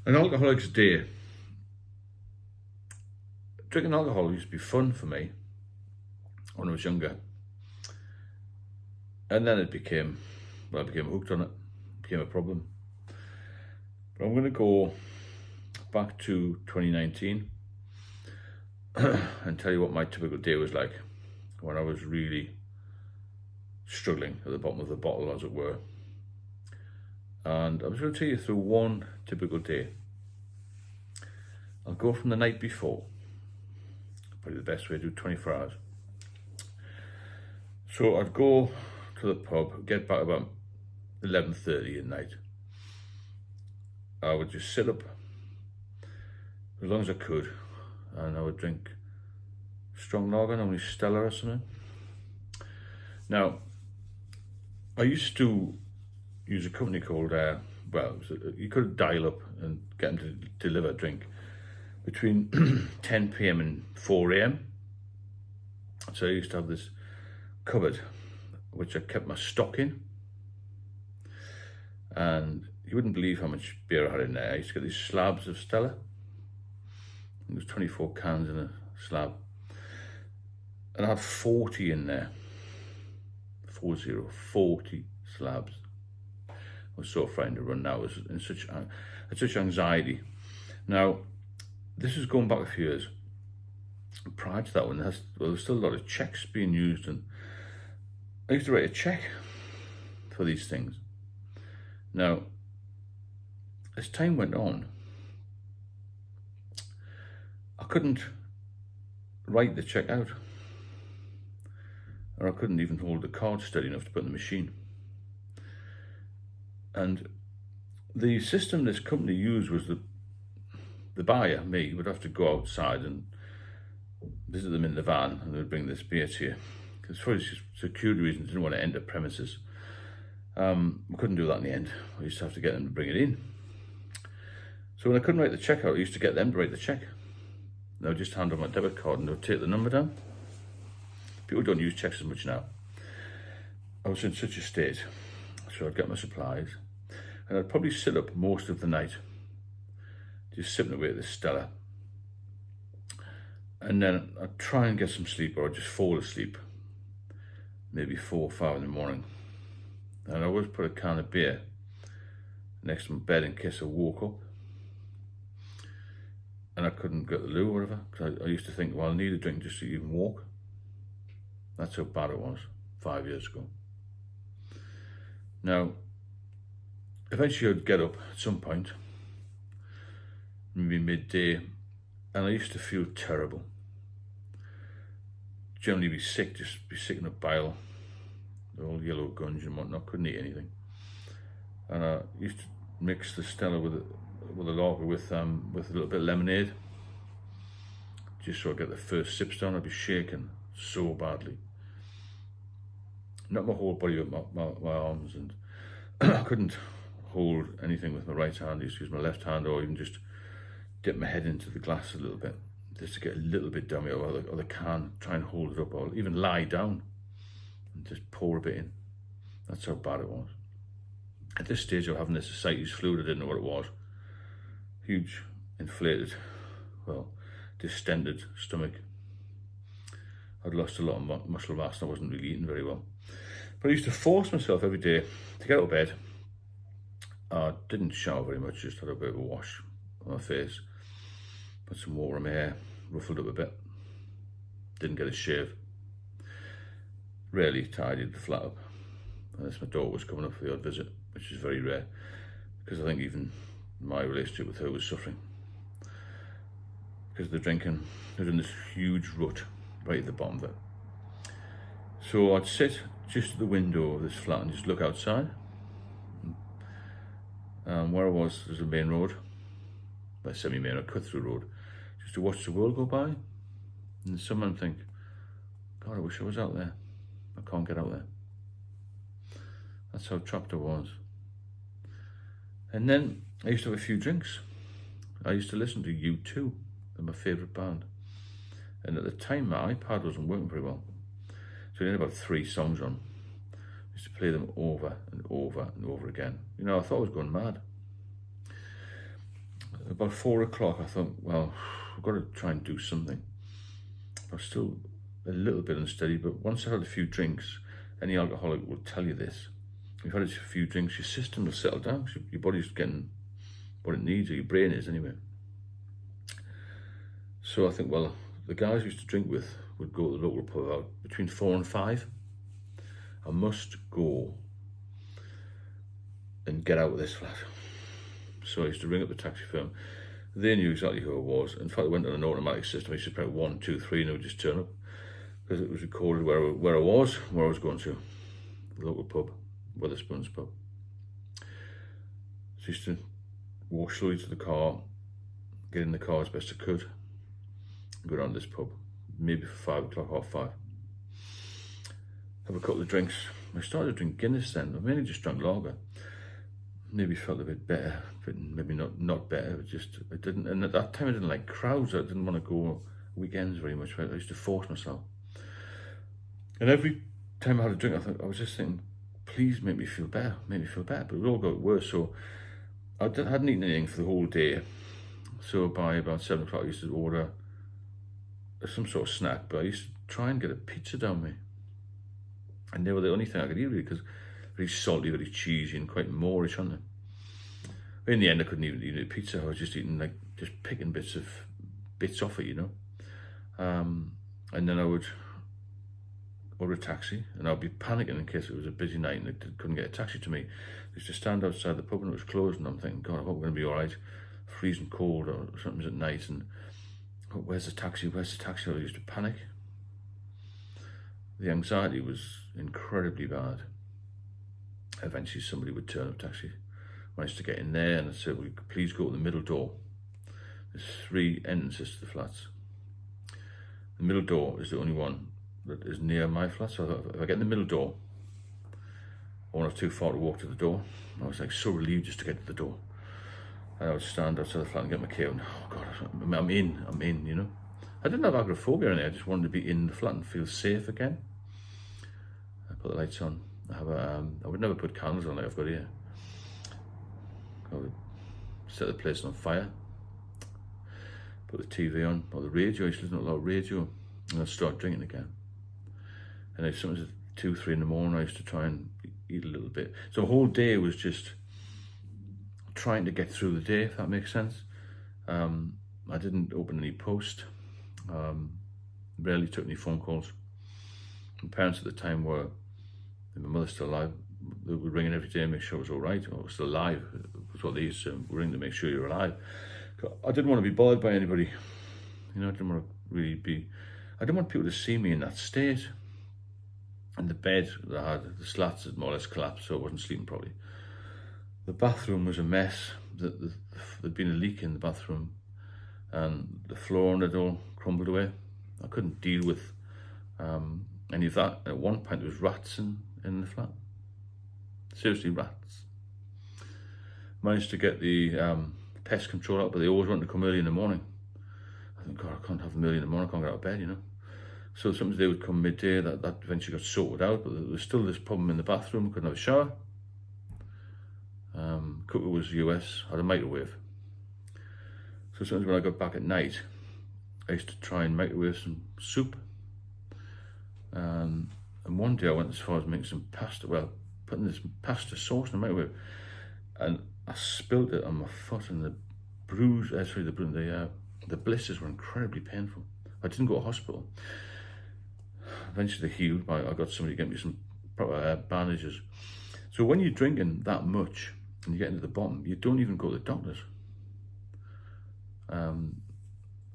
An alcoholic's day. Drinking alcohol used to be fun for me when I was younger. And then I became hooked on it. It became a problem. But I'm going to go back to 2019 and tell you what my typical day was like when I was really struggling at the bottom of the bottle, as it were. And I'm just going to take you through one typical day. I'll go from the night before. Probably the best way to do 24 hours. So I'd go to the pub, get back about 11:30 at night. I would just sit up as long as I could, and I would drink strong lager, normally Stella or something. Now, I used to use a company called, you could dial up and get them to deliver a drink between 10 p.m. and 4 a.m. So I used to have this cupboard which I kept my stock in, and you wouldn't believe how much beer I had in there. I used to get these slabs of Stella. It was 24 cans in a slab, and I had 40 in there. 40 slabs. I was so frightened to run now. I was in such anxiety. Now, this is going back a few years. Prior to that one, there was still a lot of checks being used, and I used to write a check for these things. Now, as time went on, I couldn't write the check out, or I couldn't even hold the card steady enough to put in the machine. And the system this company used was the buyer, me, would have to go outside and visit them in the van, and they would bring this beer to you. Because for security reasons, didn't want to enter premises. We couldn't do that in the end. We used to have to get them to bring it in. So when I couldn't write the check out, I used to get them to write the check. They would just hand on my debit card and they would take the number down. People don't use checks as much now. I was in such a state, so I'd get my supplies, and I'd probably sit up most of the night, just sipping away at this Stella. And then I'd try and get some sleep, or I'd just fall asleep, maybe 4 or 5 in the morning. And I always put a can of beer next to my bed in case I woke up and I couldn't get the loo or whatever, because I used to think, well, I need a drink just to even walk. That's how bad it was 5 years ago. Now, eventually I'd get up at some point, maybe midday, and I used to feel terrible. Generally be sick, just be sick in a bile, all yellow gunge and whatnot, couldn't eat anything. And I used to mix the Stella with a lager with a little bit of lemonade, just so I get the first sips down. I'd be shaking so badly. Not my whole body, but my arms, and I couldn't hold anything with my right hand. I used to use my left hand, or even just dip my head into the glass a little bit, just to get a little bit down, or the can, try and hold it up, or even lie down and just pour a bit in. That's how bad it was. At this stage, I was having this ascites fluid. I didn't know what it was. Huge, inflated, distended stomach. I'd lost a lot of muscle mass, and I wasn't really eating very well. But I used to force myself every day to get out of bed. I didn't shower very much, just had a bit of a wash on my face, put some water in my hair, ruffled up a bit, didn't get a shave, rarely tidied the flat up, unless my daughter was coming up for the odd visit, which is very rare, because I think even my relationship with her was suffering. Because of the drinking, I was in this huge rut right at the bottom of it. So I'd sit just at the window of this flat and just look outside. Where I was, there's a main road, a semi-main or cut-through road, just to watch the world go by. And someone think, God, I wish I was out there. I can't get out there. That's how trapped I was. And then I used to have a few drinks. I used to listen to U2, they're my favourite band. And at the time, my iPad wasn't working very well. So I had about 3 songs on. I used to play them over and over and over again. You know, I thought I was going mad. about 4 o'clock, I thought, well, I've got to try and do something. I was still a little bit unsteady, but once I had a few drinks, any alcoholic will tell you this. If you've had a few drinks, your system will settle down, because your body's getting what it needs, or your brain is anyway. So I think, well, the guys I used to drink with would go to the local pub out between 4 and 5. I must go and get out of this flat. So I used to ring up the taxi firm. They knew exactly who I was. In fact, I went on an automatic system. I used to press 1, 2, 3, and it would just turn up, because it was recorded where I was going to, the local pub, Wetherspoon's pub. So I used to walk slowly to the car, get in the car as best I could, and go down to this pub, maybe for 5 o'clock, half 5. Have a couple of drinks. I started to drink Guinness then. I mainly just drank lager. Maybe felt a bit better, but maybe not better. It didn't. And at that time, I didn't like crowds. I didn't want to go weekends very much. I used to force myself. And every time I had a drink, I was just thinking, please make me feel better, make me feel better. But it all got worse. So I hadn't eaten anything for the whole day. So by about 7 o'clock, I used to order some sort of snack. But I used to try and get a pizza down me. And they were the only thing I could eat, really, because very salty, very cheesy, and quite Moorish, aren't they? In the end, I couldn't even eat a pizza. I was just eating, just picking bits off it, And then I would order a taxi, and I'd be panicking in case it was a busy night and I couldn't get a taxi to me. I used to stand outside the pub and it was closed, and I'm thinking, God, I hope we're going to be all right. Freezing cold or something's at night, and oh, where's the taxi? Where's the taxi? I used to panic. The anxiety was incredibly bad. Eventually somebody would turn up a taxi. Managed to get in there, and I said, well, please go to the middle door. There's 3 entrances to the flats. The middle door is the only one that is near my flat. So I thought, if I get in the middle door, I won't have too far to walk to the door. I was so relieved just to get to the door. And I would stand outside the flat and get my key out, and oh God, I'm in, I didn't have agoraphobia or anything. I just wanted to be in the flat and feel safe again. I put the lights on. I would never put candles on like I've got here. I would set the place on fire, put the TV on, or the radio. I used to listen to a lot of radio, and I'd start drinking again. And if something was at 2, 3 in the morning, I used to try and eat a little bit. So the whole day was just trying to get through the day, if that makes sense. I didn't open any post, rarely took any phone calls. My parents at the time were, and my mother's still alive, they would ring in every day and make sure I was all right, or still alive. That's what they used to ring, to make sure you're alive. I didn't want to be bothered by anybody. I didn't want to I didn't want people to see me in that state. And the bed that I had, the slats had more or less collapsed, so I wasn't sleeping properly. The bathroom was a mess. There'd been a leak in the bathroom, and the floor and it all crumbled away. I couldn't deal with any of that. At one point, there was rats in the flat. Seriously, rats. Managed to get the pest control out, but they always wanted to come early in the morning. I think, God, I can't have them early in the morning. I can't get out of bed, So sometimes they would come midday. That eventually got sorted out, but there was still this problem in the bathroom. I couldn't have a shower. Cooker was US, had a microwave. So sometimes when I got back at night, I used to try and microwave some soup. And one day I went as far as making some pasta, putting this pasta sauce in the microwave, and I spilled it on my foot, and the blisters were incredibly painful. I didn't go to hospital. Eventually they healed. I got somebody to get me some proper bandages. So when you're drinking that much and you get into the bottom, you don't even go to the doctors.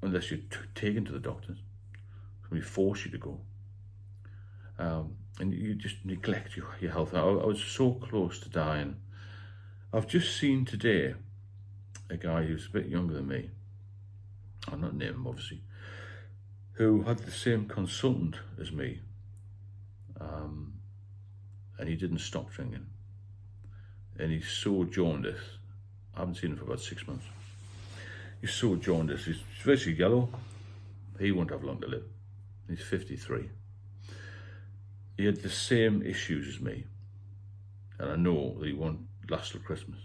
Unless you're taken to the doctors. Somebody force you to go. And you just neglect your health. I was so close to dying. I've just seen today a guy who's a bit younger than me, I'll not name him obviously, who had the same consultant as me, and he didn't stop drinking. And he's so jaundiced. I haven't seen him for about 6 months. He's so jaundiced. He's virtually yellow. He won't have long to live. He's 53. He had the same issues as me, and I know that he won't last till Christmas.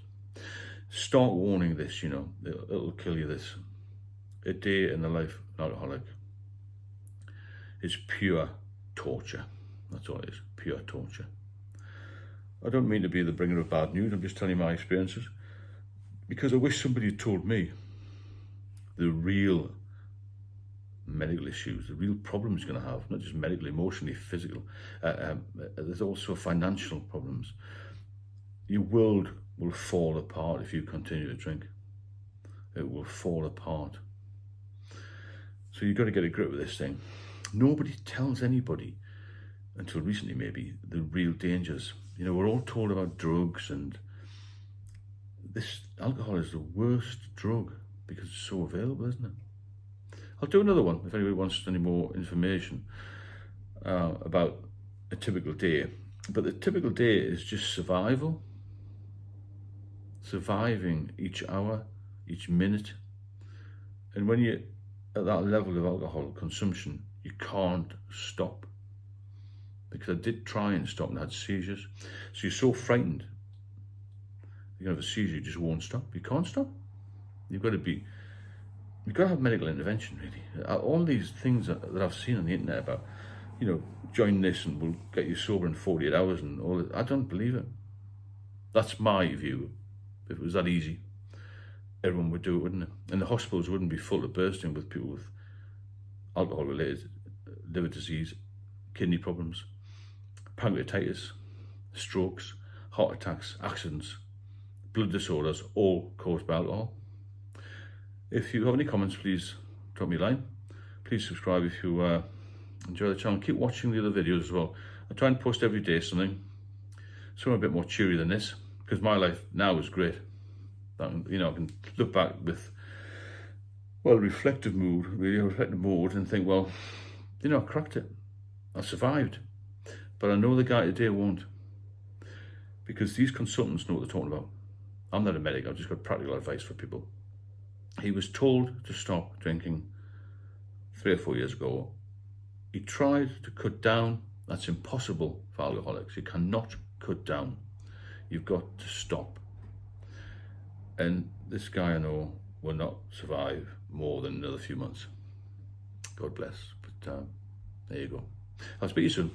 start warning this, you know, it'll kill you. This, a day in the life of an alcoholic is pure torture. That's all it is, pure torture. I don't mean to be the bringer of bad news, I'm just telling you my experiences, because I wish somebody had told me the real medical issues, the real problems you're going to have, not just medically, emotionally, physical. There's also financial problems. Your world will fall apart if you continue to drink. It will fall apart. So you've got to get a grip with this thing. Nobody tells anybody, until recently maybe, the real dangers. You know, we're all told about drugs, and this alcohol is the worst drug because it's so available, isn't it? I'll do another one if anybody wants any more information about a typical day. But the typical day is just survival. Surviving each hour, each minute. And when you're at that level of alcohol consumption, you can't stop. Because I did try and stop and I had seizures. So you're so frightened, you're going to have a seizure, you just won't stop. You can't stop. You've got to have medical intervention, really. All these things that I've seen on the internet about, you know, join this and we'll get you sober in 48 hours and all that, I don't believe it. That's my view. If it was that easy, everyone would do it, wouldn't it? And the hospitals wouldn't be full to bursting with people with alcohol-related liver disease, kidney problems, pancreatitis, strokes, heart attacks, accidents, blood disorders, all caused by alcohol. If you have any comments, please drop me a line. Please subscribe if you enjoy the channel. Keep watching the other videos as well. I try and post every day something a bit more cheery than this, because my life now is great. You know, I can look back with, well, reflective mode and think, well, you know, I cracked it. I survived. But I know the guy today won't, because these consultants know what they're talking about. I'm not a medic, I've just got practical advice for people. He was told to stop drinking 3 or 4 years ago. He tried to cut down. That's impossible for alcoholics. You cannot cut down. You've got to stop. And this guy I know will not survive more than another few months. God bless. But there you go. I'll speak to you soon.